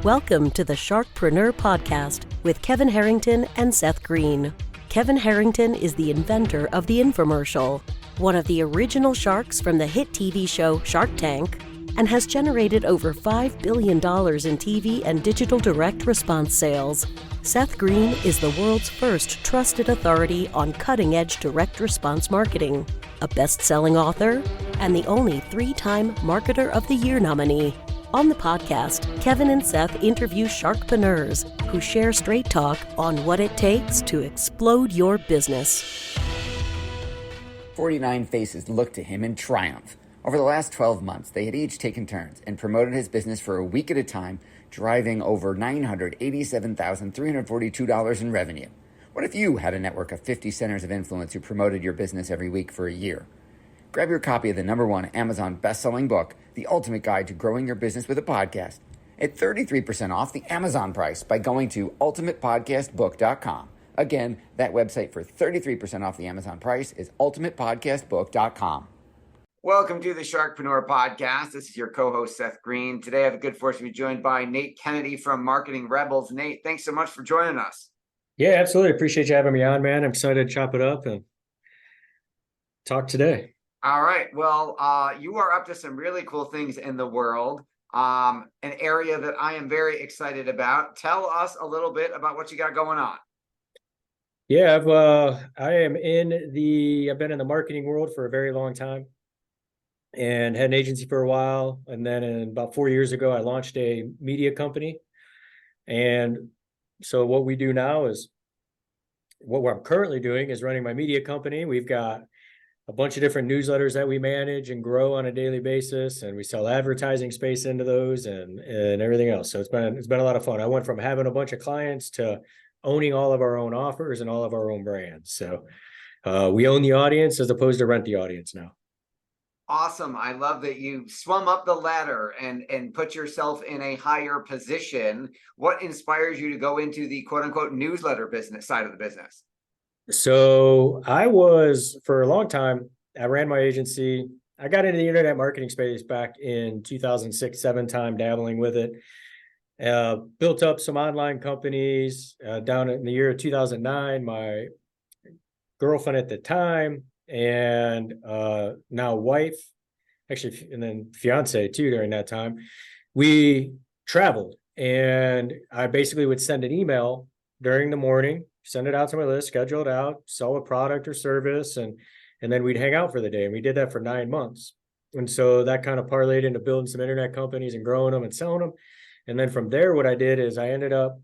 Welcome to the Sharkpreneur podcast with Kevin Harrington and Seth Greene. Kevin Harrington is the inventor of the infomercial, one of the original sharks from the hit TV show Shark Tank, and has generated over $5 billion in TV and digital direct response sales. Seth Greene is the world's first trusted authority on cutting-edge direct response marketing, a best-selling author, and the only 3-time Marketer of the Year nominee. On the podcast, Kevin and Seth interview sharkpreneurs who share straight talk on what it takes to explode your business. 49 faces looked to him in triumph. Over the last 12 months, they had each taken turns and promoted his business for a week at a time, driving over $987,342 in revenue. What if you had a network of 50 centers of influence who promoted your business every week for a year? Grab your copy of the #1 Amazon best-selling book, The Ultimate Guide to Growing Your Business with a Podcast, at 33% off the Amazon price by going to ultimatepodcastbook.com. Again, that website for 33% off the Amazon price is ultimatepodcastbook.com. Welcome to the Sharkpreneur podcast. This is your co-host, Seth Greene. Today, I have the good fortune to be joined by Nate Kennedy from Marketing Rebels. Nate, thanks so much for joining us. Yeah, absolutely. Appreciate you having me on, man. I'm excited to chop it up and talk today. All right. Well, you are up to some really cool things in the world, an area that I am very excited about. Tell us a little bit about what you got going on. Yeah, I've been in the marketing world for a very long time and had an agency for a while. And then about 4 years ago, I launched a media company. And so what we do now is what I'm currently doing is running my media company. We've got a bunch of different newsletters that we manage and grow on a daily basis, and we sell advertising space into those and everything else. So it's been a lot of fun. I went from having a bunch of clients to owning all of our own offers and all of our own brands. So we own the audience as opposed to rent the audience now. Awesome. I love that you swum up the ladder and put yourself in a higher position. What inspires you to go into the quote unquote newsletter business side of the business? So for a long time, I ran my agency. I got into the internet marketing space back in 2006-07 time, dabbling with it. Built up some online companies down in the year of 2009. My girlfriend at the time and now wife, actually, and then fiance too during that time, we traveled. And I basically would send an email during the morning, send it out to my list, schedule it out, sell a product or service, and then we'd hang out for the day. And we did that for 9 months. And so that kind of parlayed into building some internet companies and growing them and selling them. And then from there, what I did is I ended up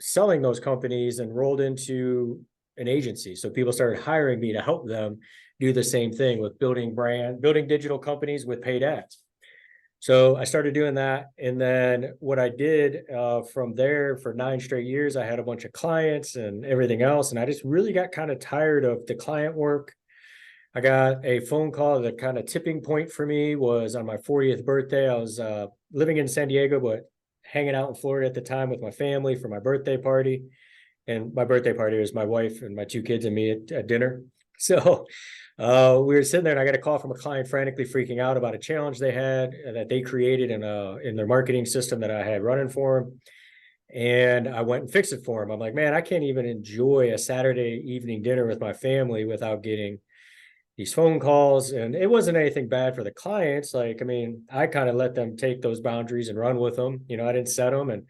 selling those companies and rolled into an agency. So people started hiring me to help them do the same thing with building digital companies with paid ads. So I started doing that. And then what I did from there for 9 straight years, I had a bunch of clients and everything else. And I just really got kind of tired of the client work. I got a phone call. The kind of tipping point for me was on my 40th birthday. I was living in San Diego, but hanging out in Florida at the time with my family for my birthday party. And my birthday party was my wife and my 2 kids and me at dinner. So we were sitting there and I got a call from a client frantically freaking out about a challenge they had that they created in their marketing system that I had running for them. And I went and fixed it for him. I'm like, man, I can't even enjoy a Saturday evening dinner with my family without getting these phone calls. And it wasn't anything bad for the clients. Like, I mean, I kind of let them take those boundaries and run with them. You know, I didn't set them. And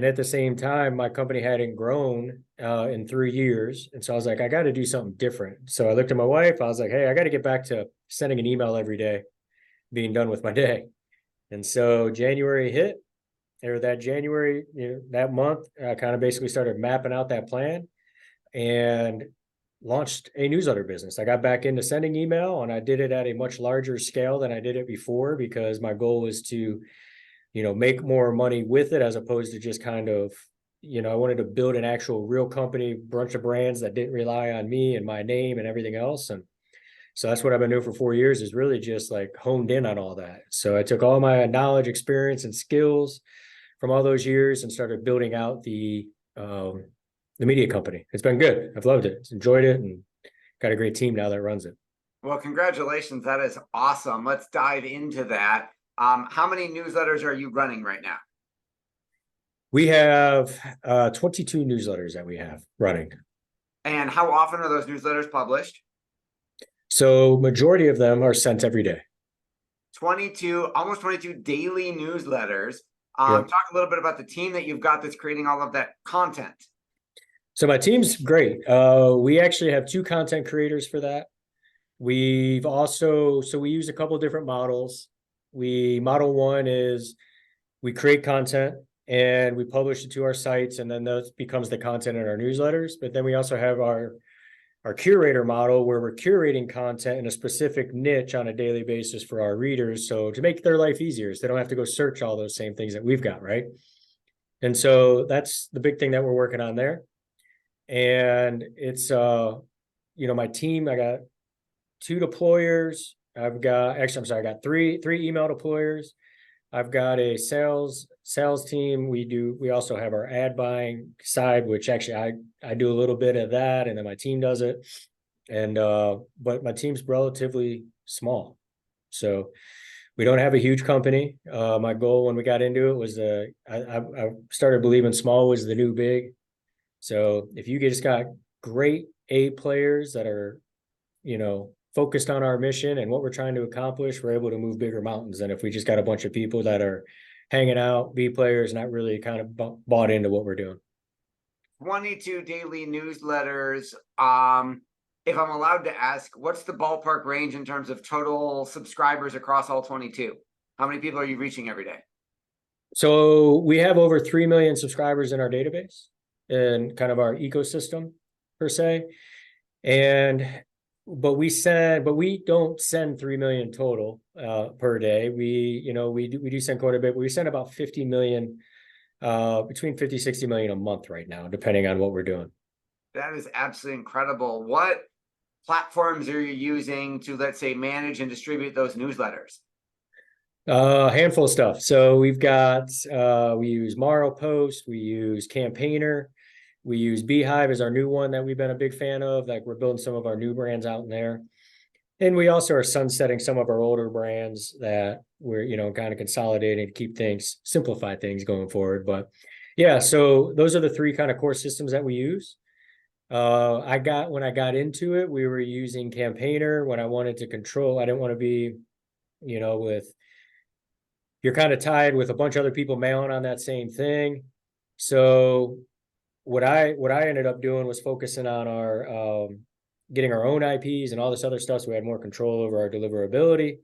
at the same time, my company hadn't grown in 3 years. And so I was like, I got to do something different. So I looked at my wife. I was like, hey, I got to get back to sending an email every day, being done with my day. And so January hit, or that January, that month, I kind of basically started mapping out that plan and launched a newsletter business. I got back into sending email, and I did it at a much larger scale than I did it before, because my goal was to make more money with it, as opposed to just kind of, I wanted to build an actual real company, bunch of brands that didn't rely on me and my name and everything else. And so that's what I've been doing for 4 years, is really just like honed in on all that. So I took all my knowledge, experience, and skills from all those years and started building out the media company. It's been good. I've loved it. Enjoyed it, and got a great team now that runs it. Well, congratulations. That is awesome. Let's dive into that. How many newsletters are you running right now? We have 22 newsletters that we have running. And how often are those newsletters published? So majority of them are sent every day. 22, almost 22 daily newsletters. Yep. Talk a little bit about the team that you've got that's creating all of that content. So my team's great. We actually have 2 content creators for that. We've also, so we use a couple of different models. Model 1 is we create content and we publish it to our sites, and then that becomes the content in our newsletters. But then we also have our curator model, where we're curating content in a specific niche on a daily basis for our readers. So to make their life easier, so they don't have to go search all those same things that we've got, right? And so that's the big thing that we're working on there. And it's, my team, I got 2 deployers. I got three email deployers. I've got a sales team. We also have our ad buying side, which actually I do a little bit of that, and then my team does it. And but my team's relatively small, so we don't have a huge company. My goal when we got into it was I started believing small was the new big. So if you just got great A players that are, focused on our mission and what we're trying to accomplish, we're able to move bigger mountains than if we just got a bunch of people that are hanging out, B players, not really kind of bought into what we're doing. 22 daily newsletters. If I'm allowed to ask, what's the ballpark range in terms of total subscribers across all 22? How many people are you reaching every day? So we have over 3 million subscribers in our database and kind of our ecosystem per se. But we don't send 3 million total per day. We do send quite a bit. We send about 50 million, between 50, 60 million a month right now, depending on what we're doing. That is absolutely incredible. What platforms are you using to, let's say, manage and distribute those newsletters? Handful of stuff. So we use Post, we use Campaigner. We use Beehive as our new one that we've been a big fan of. Like, we're building some of our new brands out in there. And we also are sunsetting some of our older brands that we're, kind of consolidating to simplify things going forward. But yeah, so those are the 3 kind of core systems that we use. When I got into it, we were using Campaigner when I wanted to control. I didn't want to be, you're kind of tied with a bunch of other people mailing on that same thing. So what I ended up doing was focusing on our getting our own IPs and all this other stuff, so we had more control over our deliverability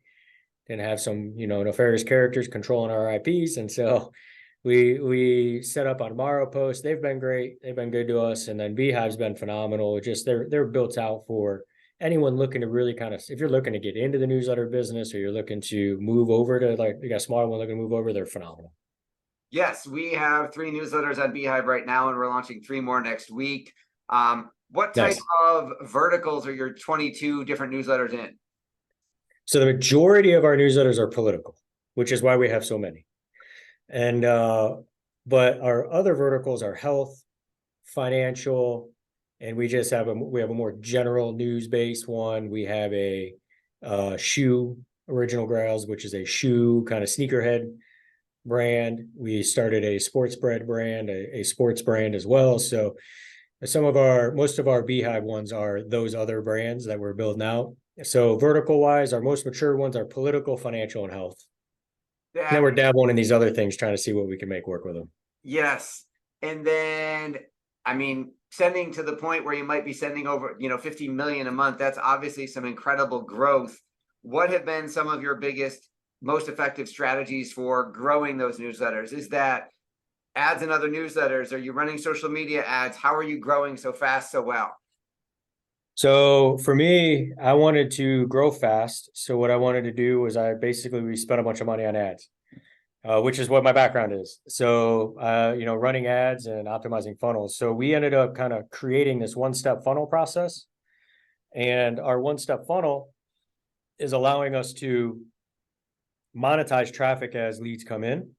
and have some nefarious characters controlling our IPs. And so we set up on Post. They've been great. They've been good to us. And then Beehive's been phenomenal. Just they're built out for anyone looking to really kind of, if you're looking to get into the newsletter business or you're looking to move over to, like, you got a smaller one looking to move over, they're phenomenal. Yes, we have 3 newsletters on Beehive right now, and we're launching 3 more next week. What type of verticals are your 22 different newsletters in? So the majority of our newsletters are political, which is why we have so many. And but our other verticals are health, financial, and we have a more general news-based one. We have a shoe, Original Grails, which is a shoe kind of sneakerhead brand. We started a sports bread brand, a sports brand as well. So most of our Beehive ones are those other brands that we're building out. So vertical wise, our most mature ones are political, financial, and health. And then we're dabbling in these other things, trying to see what we can make work with them. Yes. And then, sending to the point where you might be sending over, 50 million a month, that's obviously some incredible growth. What have been some of your biggest, most effective strategies for growing those newsletters? Is that ads in other newsletters? Are you running social media ads? How are you growing so fast, so well? So for me, I wanted to grow fast. So what I wanted to do was we spent a bunch of money on ads, which is what my background is. So, running ads and optimizing funnels. So we ended up kind of creating this one-step funnel process. And our one-step funnel is allowing us to monetize traffic as leads come in,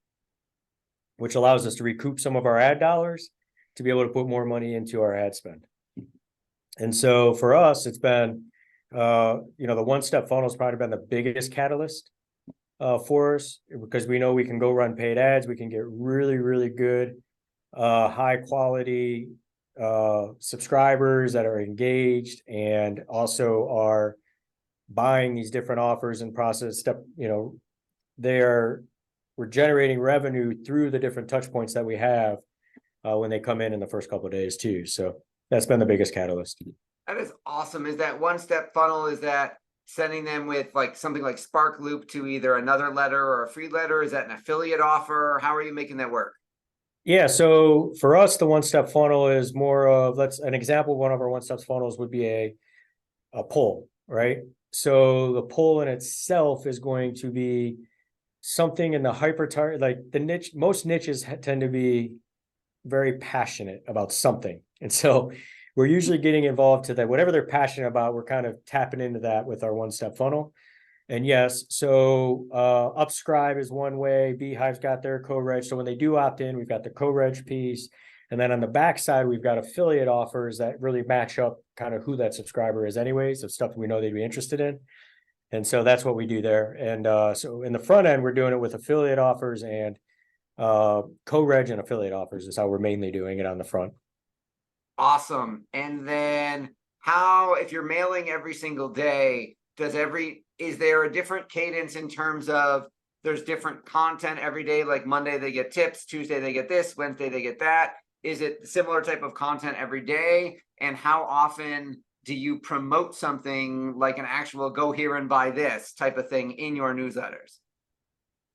which allows us to recoup some of our ad dollars to be able to put more money into our ad spend. And so for us, it's been, the one-step funnel has probably been the biggest catalyst for us, because we know we can go run paid ads. We can get really, really good high quality subscribers that are engaged and also are buying these different offers and process step, we're generating revenue through the different touch points that we have when they come in the first couple of days too. So that's been the biggest catalyst. That is awesome. Is that one-step funnel? Is that sending them with like something like Spark Loop to either another letter or a free letter? Is that an affiliate offer? How are you making that work? Yeah, so for us, the one-step funnel is more of, an example. One of our one-step funnels would be a pull, right? So the pull in itself is going to be something in the hyper target, like the niche. Most niches tend to be very passionate about something, and so we're usually getting involved to that. Whatever they're passionate about, we're kind of tapping into that with our one-step funnel. And yes, so Upscribe is one way. Beehive's got their co-reg. So when they do opt in, we've got the co-reg piece. And then on the backside, we've got affiliate offers that really match up kind of who that subscriber is anyways, of stuff we know they'd be interested in. And so that's what we do there. And so in the front end, we're doing it with affiliate offers and co-reg and affiliate offers is how we're mainly doing it on the front. Awesome. And then how, if you're mailing every single day, is there a different cadence in terms of there's different content every day? Like Monday they get tips, Tuesday they get this, Wednesday they get that. Is it similar type of content every day? And how often do you promote something like an actual go here and buy this type of thing in your newsletters?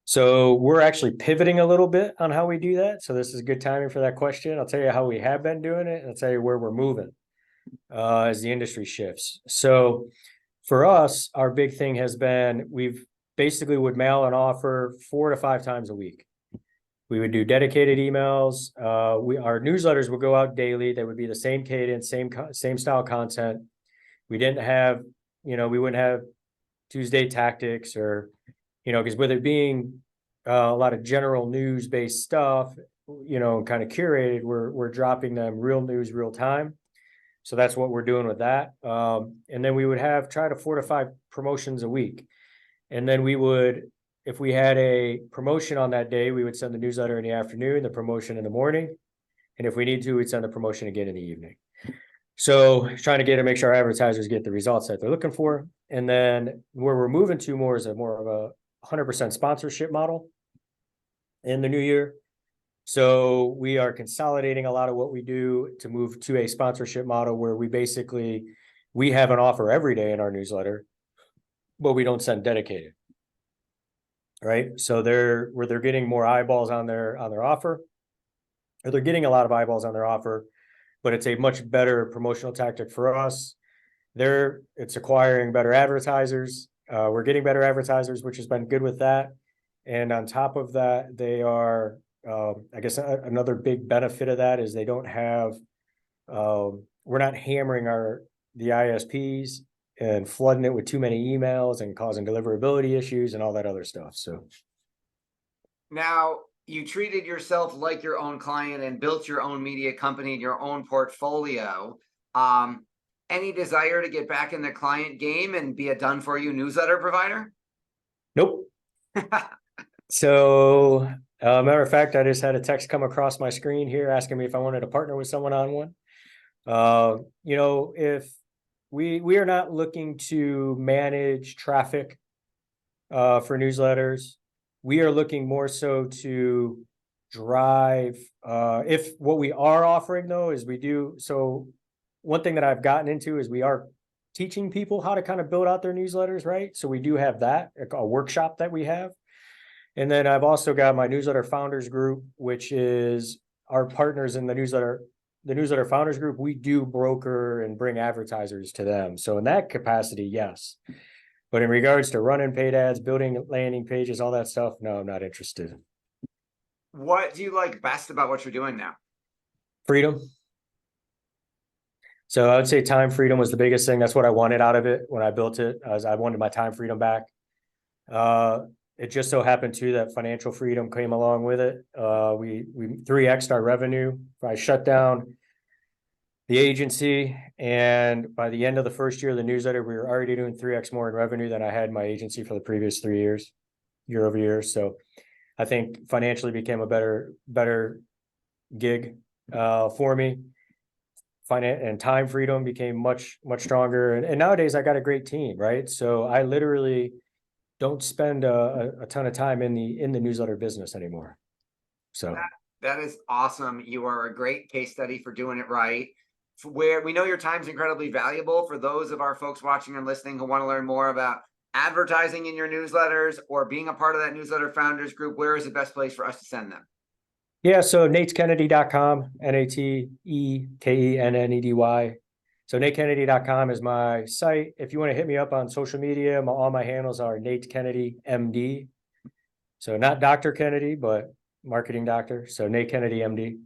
So we're actually pivoting a little bit on how we do that. So this is good timing for that question. I'll tell you how we have been doing it, and I'll tell you where we're moving as the industry shifts. So for us, our big thing has been we've basically would mail an offer 4 to 5 times a week. We would do dedicated emails. Our newsletters would go out daily. They would be the same cadence, same style content. We didn't have, we wouldn't have Tuesday tactics or, because with it being a lot of general news based stuff, kind of curated, we're dropping them real news, real time. So that's what we're doing with that. And then we would try to 4 to 5 promotions a week. And then if we had a promotion on that day, we would send the newsletter in the afternoon, the promotion in the morning. And if we need to, we'd send the promotion again in the evening. So trying to make sure our advertisers get the results that they're looking for. And then where we're moving to more is more of a 100% sponsorship model in the new year. So we are consolidating a lot of what we do to move to a sponsorship model where we have an offer every day in our newsletter, but we don't send dedicated. Right. So they're getting more eyeballs on their offer, or they're getting a lot of eyeballs on their offer, but it's a much better promotional tactic for us. It's acquiring better advertisers. We're getting better advertisers, which has been good with that. And on top of that, they are, I guess another big benefit of that is they don't have, we're not hammering the ISPs and flooding it with too many emails and causing deliverability issues and all that other stuff. So now you treated yourself like your own client and built your own media company and your own portfolio. Any desire to get back in the client game and be a done for you newsletter provider? Nope. So matter of fact, I just had a text come across my screen here asking me if I wanted to partner with someone on one. If we are not looking to manage traffic for newsletters. We are looking more so to drive, if what we are offering though is so one thing that I've gotten into is we are teaching people how to kind of build out their newsletters, right? So we do have that, a workshop that we have. And then I've also got my newsletter founders group, which is our partners in the newsletter founders group. We do broker and bring advertisers to them. So in that capacity, yes. But in regards to running paid ads, building landing pages, all that stuff, no, I'm not interested. What do you like best about what you're doing now? Freedom. So I would say time freedom was the biggest thing. That's what I wanted out of it when I built it. I wanted my time freedom back. It just so happened too that financial freedom came along with it. We 3x'd our revenue. I shut down the agency, and by the end of the first year of the newsletter, we were already doing 3x more in revenue than I had in my agency for the previous 3 years, year over year. So I think financially became a better gig for me. Finance and time freedom became much stronger. And nowadays I got a great team, right? So I literally don't spend a ton of time in the newsletter business anymore. So that is awesome. You are a great case study for doing it right. Where we know your time's incredibly valuable. For those of our folks watching and listening who want to learn more about advertising in your newsletters or being a part of that newsletter founders group, where is the best place for us to send them? yeah, so nateskennedy.com, NATEKENNEDY. So natekennedy.com is my site. If you want to hit me up on social media, all my handles are Nate Kennedy, MD. So not Dr. Kennedy, but marketing doctor. So Nate Kennedy, MD.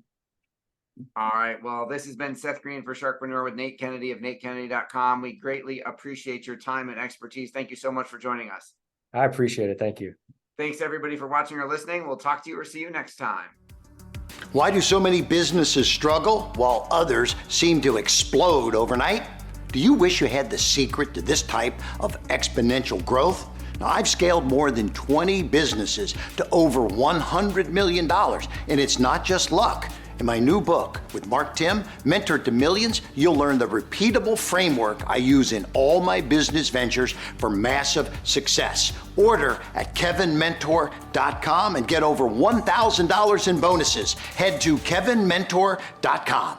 All right. Well, this has been Seth Greene for Sharkpreneur with Nate Kennedy of natekennedy.com. We greatly appreciate your time and expertise. Thank you so much for joining us. I appreciate it. Thank you. Thanks, everybody, for watching or listening. We'll talk to you or see you next time. Why do so many businesses struggle while others seem to explode overnight? Do you wish you had the secret to this type of exponential growth? Now, I've scaled more than 20 businesses to over $100 million, and it's not just luck. In my new book with Mark Tim, Mentor to Millions, you'll learn the repeatable framework I use in all my business ventures for massive success. Order at kevinmentor.com and get over $1,000 in bonuses. Head to kevinmentor.com.